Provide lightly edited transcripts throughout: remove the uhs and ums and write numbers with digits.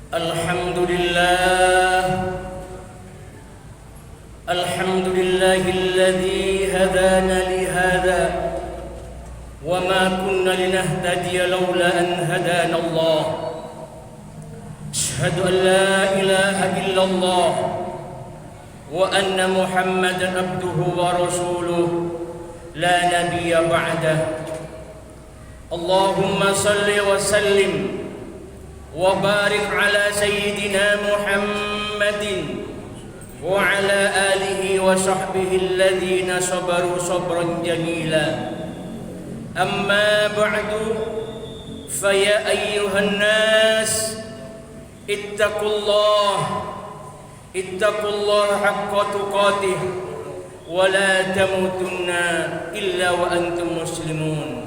Alhamdulillah, alhamdulillahilladzi hadana lihada wa ma kunna linahtadiya laula an hadana Allah. Asyhadu an la ilaha illallah wa anna Muhammadan abduhu wa rasuluh la nabiyya ba'dah. Allahumma salli wa sallim wa barik ala sayyidina Muhammadin wa ala alihi wa sahbihi alladhina sabaru sabran jamila. Amma ba'du, fa ya ayyuhan nas ittaqullaha haqqa tuqatih wa la tamutunna illa wa antum muslimun.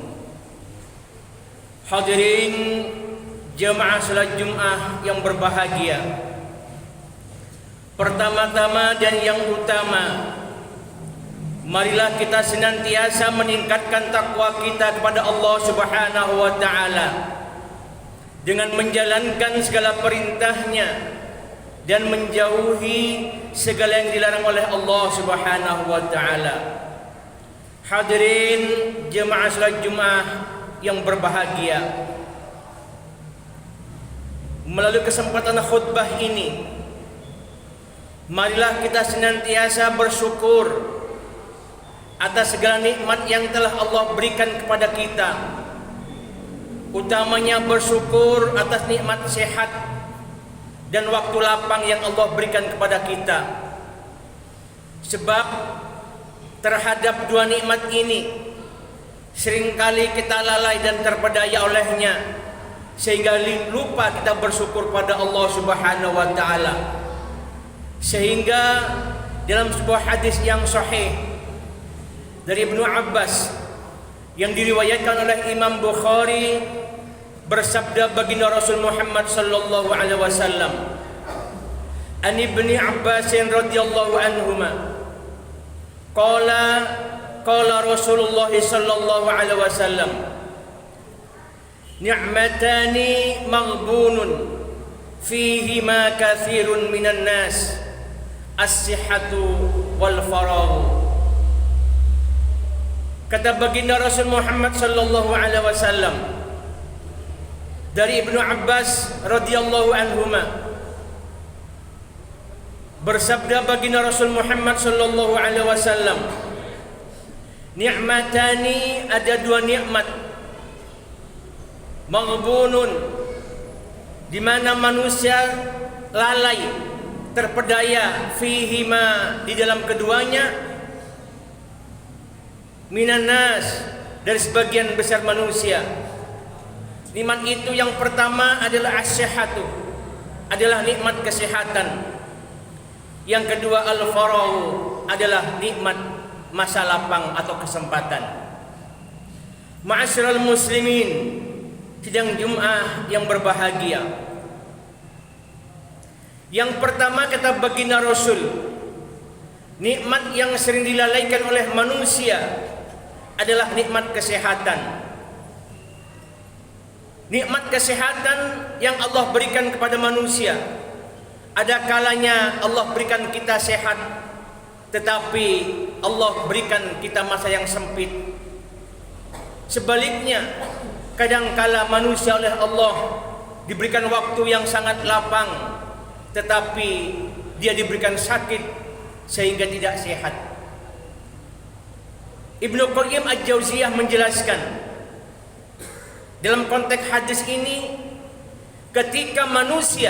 Hadirin jemaah salat Jumat yang berbahagia, pertama-tama dan yang utama, marilah kita senantiasa meningkatkan takwa kita kepada Allah Subhanahu wa taala dengan menjalankan segala perintahnya dan menjauhi segala yang dilarang oleh Allah Subhanahu wa taala. Hadirin jemaah salat Jumat yang berbahagia, melalui kesempatan khutbah ini, marilah kita senantiasa bersyukur atas segala nikmat yang telah Allah berikan kepada kita. Utamanya bersyukur atas nikmat sehat dan waktu lapang yang Allah berikan kepada kita. Sebab terhadap dua nikmat ini seringkali kita lalai dan terpedaya olehnya, sehingga lupa kita bersyukur pada Allah Subhanahu wa taala. Sehingga dalam sebuah hadis yang sahih dari Ibnu Abbas yang diriwayatkan oleh Imam Bukhari, bersabda baginda Rasul Muhammad sallallahu alaihi wasallam, an Ibni Abbas radhiyallahu anhuma qala Rasulullah sallallahu alaihi wasallam, ni'matani maghbunun fihima katsirun minan nas, as-sihhatu wal faragh. Kata baginda Rasul Muhammad sallallahu alaihi wasallam dari Ibnu Abbas radhiyallahu anhuma, bersabda baginda Rasul Muhammad sallallahu alaihi wasallam, ni'matani, ada dua nikmat, maghbunun, di mana manusia lalai, terpedaya, fihima, di dalam keduanya, minan nas, dari sebagian besar manusia. Nikmat itu yang pertama adalah as-sihhatu, adalah nikmat kesehatan. Yang kedua al-faragh, adalah nikmat masa lapang atau kesempatan. Ma'asyiral muslimin, sidang Jumat yang berbahagia. Yang pertama kata baginda Rasul, nikmat yang sering dilalaikan oleh manusia adalah nikmat kesehatan. Nikmat kesehatan yang Allah berikan kepada manusia, ada kalanya Allah berikan kita sehat, tetapi Allah berikan kita masa yang sempit. Sebaliknya, kadangkala manusia oleh Allah diberikan waktu yang sangat lapang, tetapi dia diberikan sakit sehingga tidak sehat. Ibnu Qayyim Al-Jauziyah menjelaskan dalam konteks hadis ini, ketika manusia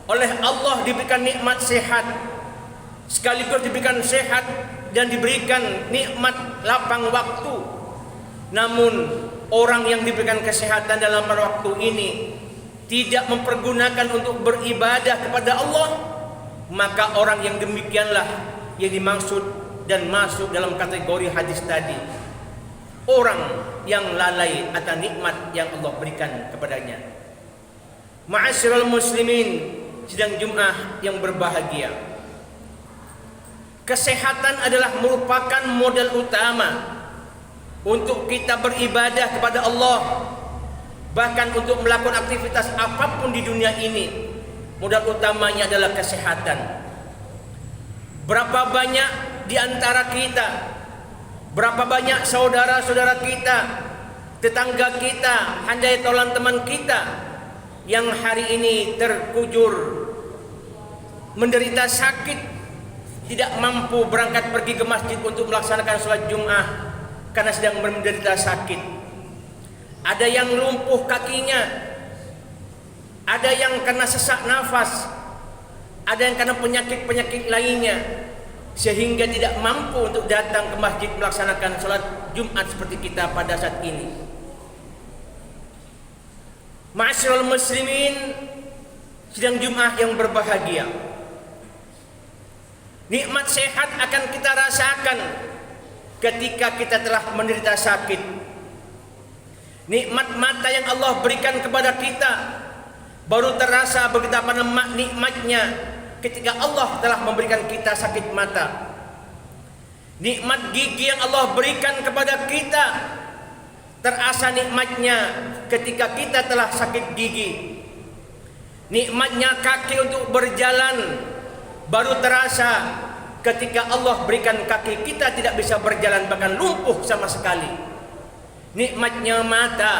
oleh Allah diberikan nikmat sehat, sekaligus diberikan sehat dan diberikan nikmat lapang waktu, namun orang yang diberikan kesehatan dalam waktu ini tidak mempergunakan untuk beribadah kepada Allah, maka orang yang demikianlah yang dimaksud dan masuk dalam kategori hadis tadi, orang yang lalai atas nikmat yang Allah berikan kepadanya. Ma'asyiral muslimin, sidang Jumat yang berbahagia, kesehatan adalah merupakan modal utama untuk kita beribadah kepada Allah, bahkan untuk melakukan aktivitas apapun di dunia ini Modal utamanya adalah kesehatan. Berapa banyak di antara kita, berapa banyak saudara-saudara kita, tetangga kita, handai tolan teman kita yang hari ini terkujur menderita sakit, tidak mampu berangkat pergi ke masjid untuk melaksanakan sholat Jum'ah karena sedang menderita sakit. Ada yang lumpuh kakinya, ada yang karena sesak nafas, ada yang karena penyakit-penyakit lainnya, sehingga tidak mampu untuk datang ke masjid melaksanakan sholat Jumat seperti kita pada saat ini. Ma'asyiral muslimin, sidang Jumat yang berbahagia, nikmat sehat akan kita rasakan ketika kita telah menderita sakit. Nikmat mata yang Allah berikan kepada kita baru terasa betapa nikmatnya ketika Allah telah memberikan kita sakit mata. Nikmat gigi yang Allah berikan kepada kita terasa nikmatnya ketika kita telah sakit gigi. Nikmatnya kaki untuk berjalan baru terasa ketika Allah berikan kaki kita tidak bisa berjalan, bahkan lumpuh sama sekali. Nikmatnya mata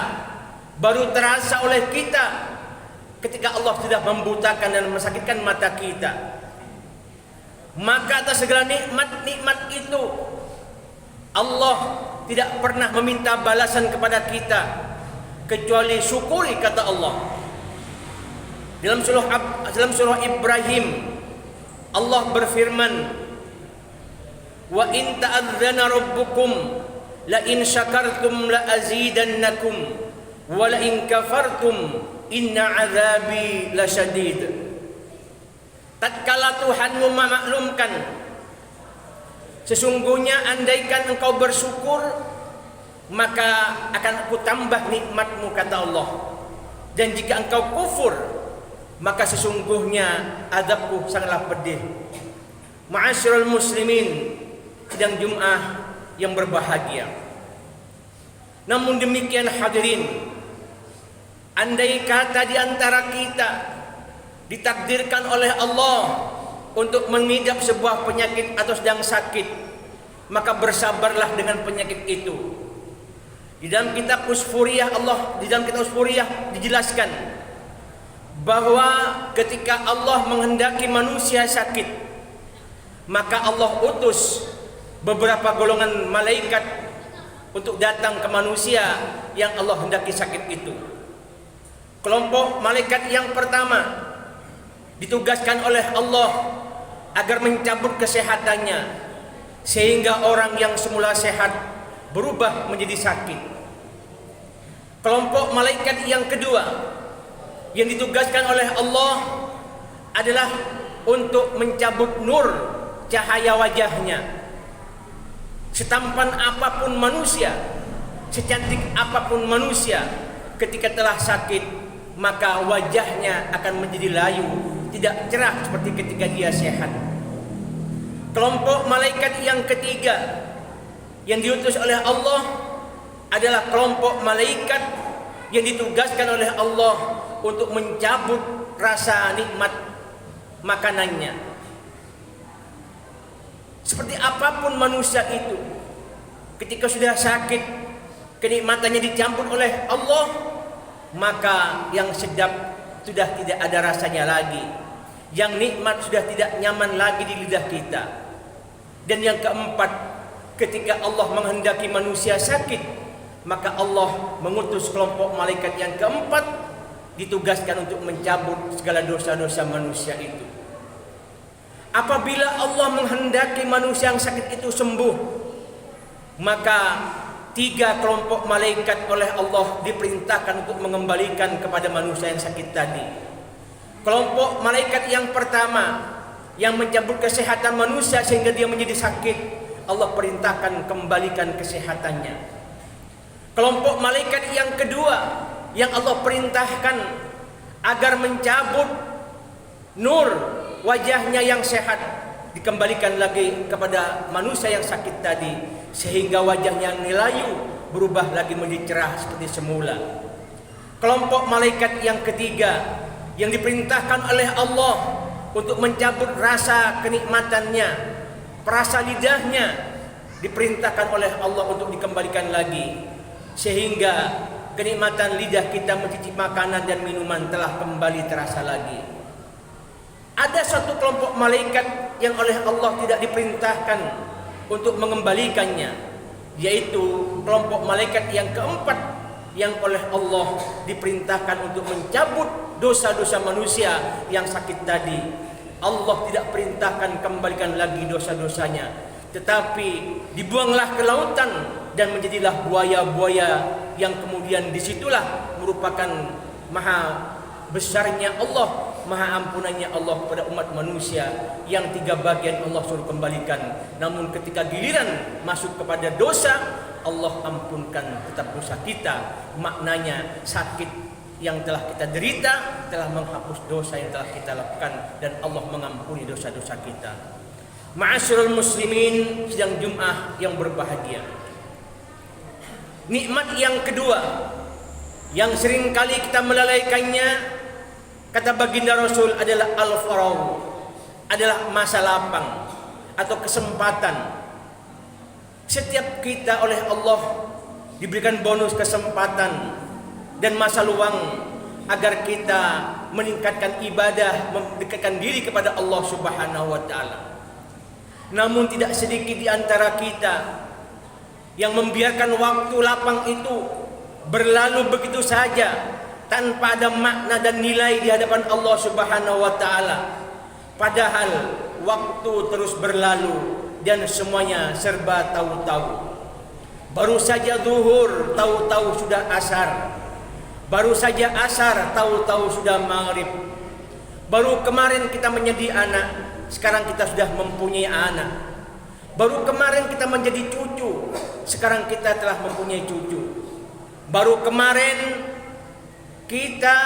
baru terasa oleh kita ketika Allah sudah membutakan dan mensakitkan mata kita. Maka atas segala nikmat-nikmat itu Allah tidak pernah meminta balasan kepada kita kecuali syukuri, kata Allah. Dalam surah Ibrahim Allah berfirman, wa in ta'adzana rabbukum la in syakartum la azidannakum wa la in kafartum inna azabi lasyadid. Tatkala Tuhanmu memaklumkan, sesungguhnya andaikan engkau bersyukur maka akan aku tambah nikmatmu, kata Allah. Dan jika engkau kufur maka sesungguhnya azabku sangatlah pedih. Ma'asyiral muslimin, sidang Jum'ah yang berbahagia. Namun demikian hadirin, andai kata di antara kita ditakdirkan oleh Allah untuk mengidap sebuah penyakit atau sedang sakit, maka bersabarlah dengan penyakit itu. Di dalam kitab Usfuriyah dijelaskan bahwa ketika Allah menghendaki manusia sakit, maka Allah utus beberapa golongan malaikat untuk datang ke manusia yang Allah hendaki sakit itu. Kelompok malaikat yang pertama ditugaskan oleh Allah agar mencabut kesehatannya, sehingga orang yang semula sehat berubah menjadi sakit. Kelompok malaikat yang kedua yang ditugaskan oleh Allah adalah untuk mencabut nur cahaya wajahnya. Setampan apapun manusia, secantik apapun manusia, ketika telah sakit maka wajahnya akan menjadi layu, tidak cerah seperti ketika dia sehat. Kelompok malaikat yang ketiga yang diutus oleh Allah adalah kelompok malaikat yang ditugaskan oleh Allah untuk mencabut rasa nikmat makanannya. Seperti apapun manusia itu, ketika sudah sakit, kenikmatannya dicabut oleh Allah, maka yang sedap sudah tidak ada rasanya lagi, yang nikmat sudah tidak nyaman lagi di lidah kita. Dan yang keempat, ketika Allah menghendaki manusia sakit, maka Allah mengutus kelompok malaikat yang keempat ditugaskan untuk mencabut segala dosa-dosa manusia itu. Apabila Allah menghendaki manusia yang sakit itu sembuh, maka 3 kelompok malaikat oleh Allah diperintahkan untuk mengembalikan kepada manusia yang sakit tadi. Kelompok malaikat yang pertama yang mencabut kesehatan manusia sehingga dia menjadi sakit, Allah perintahkan kembalikan kesehatannya. Kelompok malaikat yang kedua yang Allah perintahkan agar mencabut nur wajahnya yang sehat, dikembalikan lagi kepada manusia yang sakit tadi, sehingga wajahnya yang layu berubah lagi menjadi cerah seperti semula. Kelompok malaikat yang ketiga yang diperintahkan oleh Allah untuk mencabut rasa kenikmatannya, perasa lidahnya diperintahkan oleh Allah untuk dikembalikan lagi, sehingga kenikmatan lidah kita mencicipi makanan dan minuman telah kembali terasa lagi. Ada satu kelompok malaikat yang oleh Allah tidak diperintahkan untuk mengembalikannya, yaitu kelompok malaikat yang keempat yang oleh Allah diperintahkan untuk mencabut dosa-dosa manusia yang sakit tadi. Allah tidak perintahkan kembalikan lagi dosa-dosanya, tetapi dibuanglah ke lautan dan menjadilah buaya-buaya yang kemudian disitulah merupakan maha besarnya Allah, maha ampunannya Allah kepada umat manusia yang 3 bagian Allah suruh kembalikan. Namun ketika giliran masuk kepada dosa, Allah ampunkan tetap dosa kita. Maknanya sakit yang telah kita derita telah menghapus dosa yang telah kita lakukan, dan Allah mengampuni dosa-dosa kita. Ma'asyiral muslimin sidang Jumat yang berbahagia, nikmat yang kedua yang sering kali kita melalaikannya, kata baginda Rasul, adalah al-faragh, adalah masa lapang atau kesempatan. Setiap kita oleh Allah diberikan bonus kesempatan dan masa luang agar kita meningkatkan ibadah, mendekatkan diri kepada Allah Subhanahu wa taala. Namun tidak sedikit di antara kita yang membiarkan waktu lapang itu berlalu begitu saja tanpa ada makna dan nilai di hadapan Allah Subhanahu wa taala. Padahal waktu terus berlalu dan semuanya serba tahu-tahu. Baru saja zuhur, tahu-tahu sudah asar. Baru saja asar, tahu-tahu sudah maghrib. Baru kemarin kita menjadi anak, sekarang kita sudah mempunyai anak. Baru kemarin kita menjadi cucu, sekarang kita telah mempunyai cucu. Baru kemarin kita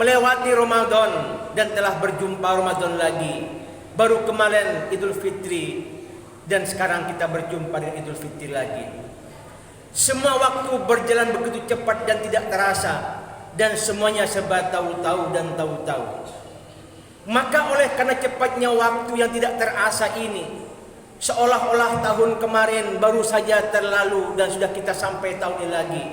melewati Ramadan dan telah berjumpa Ramadan lagi. Baru kemarin Idul Fitri dan sekarang kita berjumpa dengan Idul Fitri lagi. Semua waktu berjalan begitu cepat dan tidak terasa, dan semuanya serba tahu-tahu dan tahu-tahu. Maka oleh karena cepatnya waktu yang tidak terasa ini, seolah-olah tahun kemarin baru saja terlalu dan sudah kita sampai tahun ini lagi.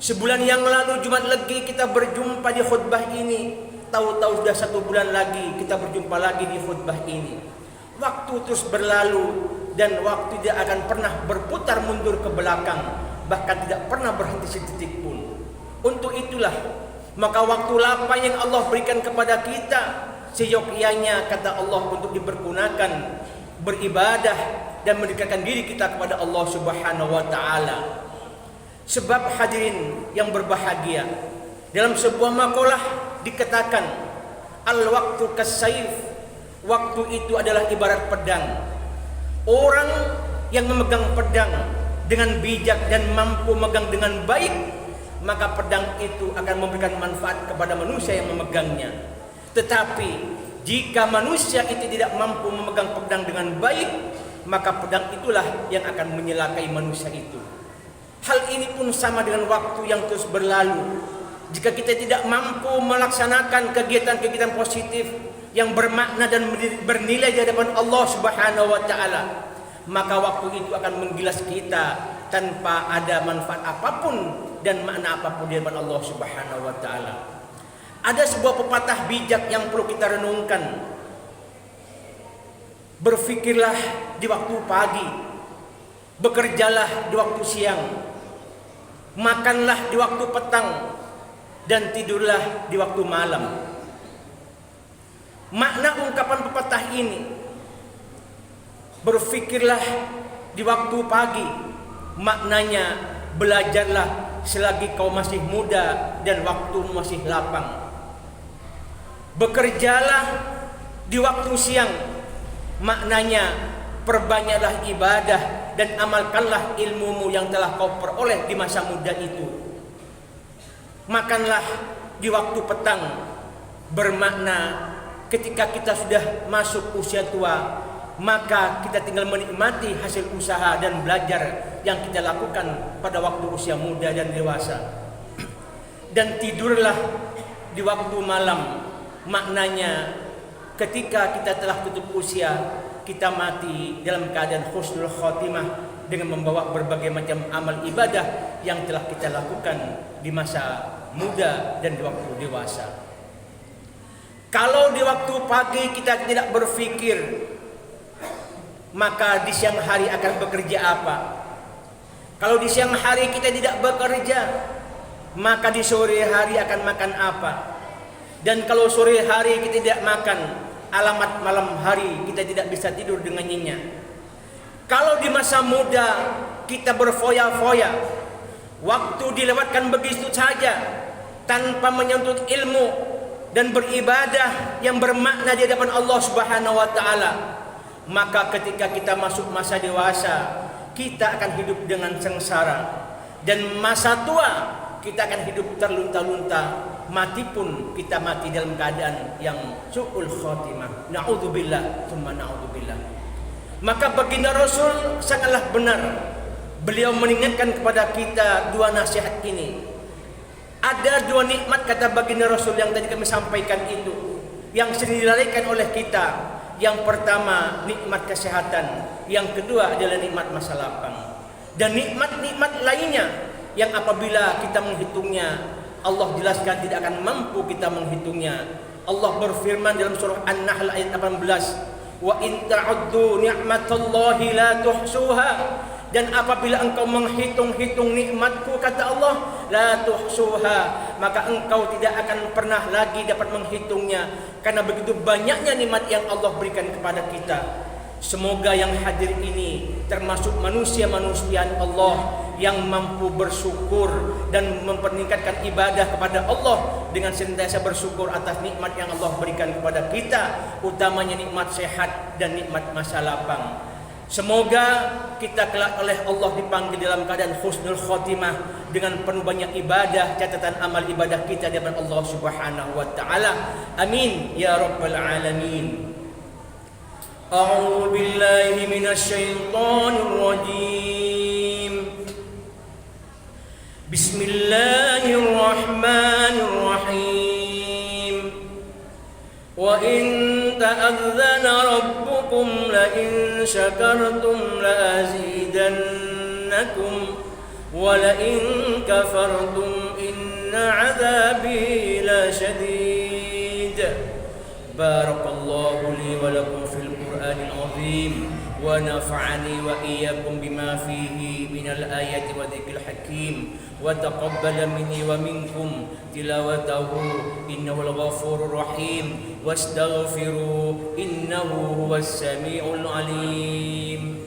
Sebulan yang lalu Jumat Legi kita berjumpa di khutbah ini, tahu-tahu sudah 1 bulan lagi kita berjumpa lagi di khutbah ini. Waktu terus berlalu dan waktu tidak akan pernah berputar mundur ke belakang, bahkan tidak pernah berhenti sedetik pun. Untuk itulah maka waktu lapang yang Allah berikan kepada kita seyogyanya, kata Allah, untuk dipergunakan beribadah dan mendekatkan diri kita kepada Allah Subhanahu wa taala. Sebab hadirin yang berbahagia, dalam sebuah makalah dikatakan al-waqtu kas-saif, waktu itu adalah ibarat pedang. Orang yang memegang pedang dengan bijak dan mampu memegang dengan baik, maka pedang itu akan memberikan manfaat kepada manusia yang memegangnya. Tetapi jika manusia itu tidak mampu memegang pedang dengan baik, maka pedang itulah yang akan menyelakai manusia itu. Hal ini pun sama dengan waktu yang terus berlalu. Jika kita tidak mampu melaksanakan kegiatan-kegiatan positif yang bermakna dan bernilai di hadapan Allah Subhanahu wa taala, maka waktu itu akan menggilas kita tanpa ada manfaat apapun dan makna apapun di hadapan Allah Subhanahu wa taala. Ada sebuah pepatah bijak yang perlu kita renungkan. Berfikirlah di waktu pagi, bekerjalah di waktu siang, makanlah di waktu petang, dan tidurlah di waktu malam. Makna ungkapan pepatah ini, berfikirlah di waktu pagi, maknanya belajarlah selagi kau masih muda dan waktu masih lapang. Bekerjalah di waktu siang, maknanya perbanyaklah ibadah dan amalkanlah ilmumu yang telah kau peroleh di masa muda itu. Makanlah di waktu petang, bermakna ketika kita sudah masuk usia tua, maka kita tinggal menikmati hasil usaha dan belajar yang kita lakukan pada waktu usia muda dan dewasa. Dan tidurlah di waktu malam, maknanya ketika kita telah tutup usia, kita mati dalam keadaan husnul khotimah dengan membawa berbagai macam amal ibadah yang telah kita lakukan di masa muda dan di waktu dewasa. Kalau di waktu pagi kita tidak berpikir, maka di siang hari akan bekerja apa? Kalau di siang hari kita tidak bekerja, maka di sore hari akan makan apa? Dan kalau sore hari kita tidak makan, alamat malam hari kita tidak bisa tidur dengan nyenyak. Kalau di masa muda kita berfoya-foya, waktu dilewatkan begitu saja tanpa menuntut ilmu dan beribadah yang bermakna di hadapan Allah Subhanahu wa taala, maka ketika kita masuk masa dewasa, kita akan hidup dengan sengsara, dan masa tua kita akan hidup terlunta-lunta. Mati pun kita mati dalam keadaan yang su'ul khotimah. Na'udzubillah, tsumma na'udzubillah. Maka baginda Rasul sangatlah benar. Beliau mengingatkan kepada kita dua nasihat ini. Ada dua nikmat kata baginda Rasul yang tadi kami sampaikan itu, yang sering dilalaikan oleh kita. Yang pertama nikmat kesehatan, yang kedua adalah nikmat masa lapang. Dan nikmat-nikmat lainnya yang apabila kita menghitungnya, Allah jelaskan tidak akan mampu kita menghitungnya. Allah berfirman dalam surah An-Nahl ayat 18, "Wa in ta'uddu ni'matallahi la tuhsuha." Dan apabila engkau menghitung-hitung nikmatku, kata Allah, la tuhsuha, maka engkau tidak akan pernah lagi dapat menghitungnya, karena begitu banyaknya nikmat yang Allah berikan kepada kita. Semoga yang hadir ini termasuk manusia-manusia Allah yang mampu bersyukur dan mempertingkatkan ibadah kepada Allah dengan senantiasa bersyukur atas nikmat yang Allah berikan kepada kita, utamanya nikmat sehat dan nikmat masa lapang. Semoga kita kelak oleh Allah dipanggil dalam keadaan husnul khotimah dengan penuh banyak ibadah, catatan amal ibadah kita di hadapan Allah Subhanahu wa taala. Amin ya rabbal alamin. A'udzu billahi minasyaitonir rajim. Bismillahirrahmanirrahim. Wa in ta'adzana rabbukum la in syakartum la azidannakum wa la in kafartum inna 'adzabi lasyadid. Barakallahu li wa lakum fil Qur'anil 'azim wa nafa'ani wa iyyakum bima fihi minal ayati wa dzikril hakim wa taqabbala minni wa minkum tilawatahu innahu al-ghafurur rahim wastaghfiru innahu huwas samiul alim.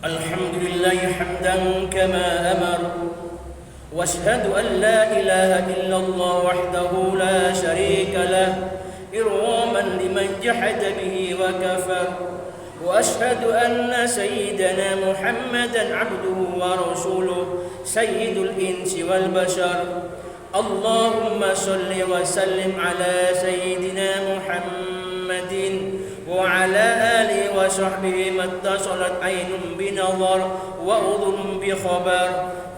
Alhamdulillah hamdan kama amar wa ashhadu an la ilaha illallah wahdahu la sharika lah irwaman liman jahada bihi wa kafar wa ashhadu anna sayyidana Muhammadan abduhu wa rasuluh sayyidul insi wal bashar. Allahumma salli wa sallim ala sayyidina Muhammadin وعلى آله وصحبه ما اتصلت عين بنظر وأذن بخبر.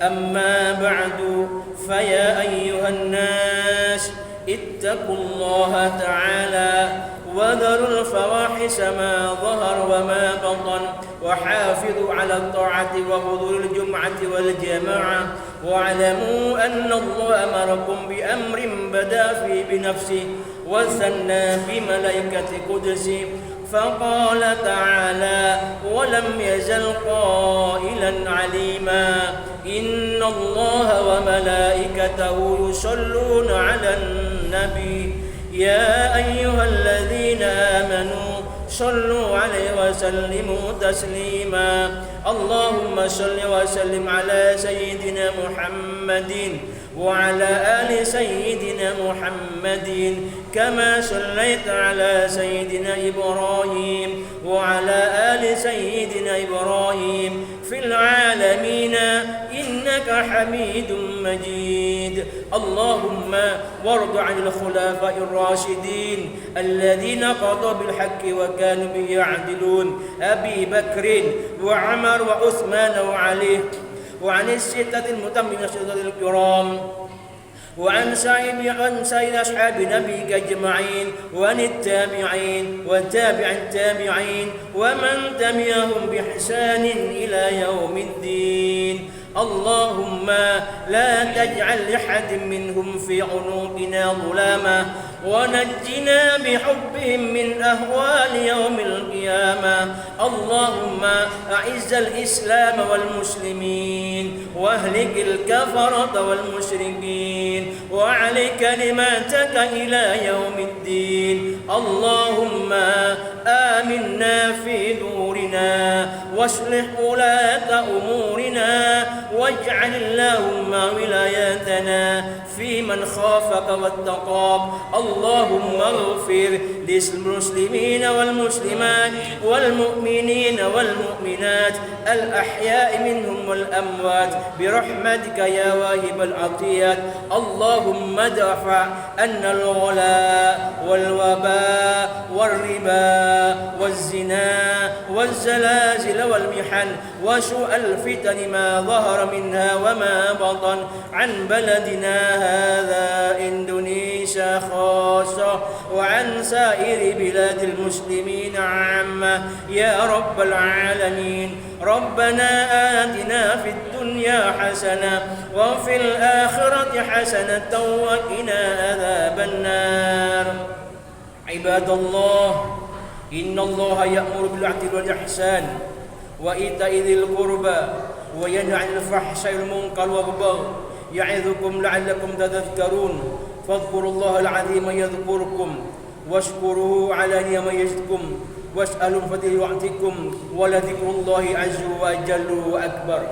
أما بعد فيا أيها الناس اتقوا الله تعالى وذروا الفواحش ما ظهر وما بطن وحافظوا على الطاعة وحضور الجمعة والجماعة واعلموا أن الله أمركم بأمر بدأ فيه بنفسه وثنى بملائكة قدسه فقال تعالى ولم يزل قائلا عليما إن الله وملائكته يصلون على النبي يا أيها الذين آمنوا صلوا عليه وسلموا تسليما. اللهم صل وسلم على سيدنا محمد وعلى آل سيدنا محمد كما صليت على سيدنا إبراهيم وعلى آل سيدنا إبراهيم في العالمين إنك حميد مجيد. اللهم وارض عن الخلفاء الراشدين الذين قضوا بالحق وكانوا به يعدلون، أبي بكر وعمر وعثمان وعلي، وعن الستة المتممين الشهداء الكرام، وعن سائر أصحاب نبيك أجمعين، وعن التابعين وتابع التابعين ومن تبعهم بإحسان إلى يوم الدين. اللهم لا تجعل لأحد منهم في عنقنا ظلاما، ونجنا بحبهم من أهوال يوم القيامة. اللهم أعز الإسلام والمسلمين واهلك الكفرة والمشركين وأعل كلماتك إلى يوم الدين. اللهم آمنا في دورنا واصلح ولاة أمورنا، واجعل اللهم ولايتنا في من خافك واتقاك. اللهم اغفر للمسلمين والمسلمات والمؤمنين والمؤمنات الأحياء منهم والأموات برحمتك يا واهب العطيات. اللهم ادفع عنا الغلاء والوباء والربا والزنا والزلازل والمحن وسوء الفتن ما ظهر منها وما بطن عن بلدنا هذا إندونيسيا خاصة وعن سائر بلاد المسلمين عامة يا رب العالمين. ربنا آتنا في الدنيا حسنة وفي الآخرة حسنة وقنا عذاب النار. عباد الله، إن الله يأمر بالعدل والإحسان وإيتاء ذي القربى وينهى عن الفحشاء والمنكر والبغي يعظكم لعلكم تذكرون. فاذكروا الله العظيم يذكركم واشكروه على نعمه يزدكم واسألوا من فضله يعطيكم ولذكر الله عز وجل أكبر.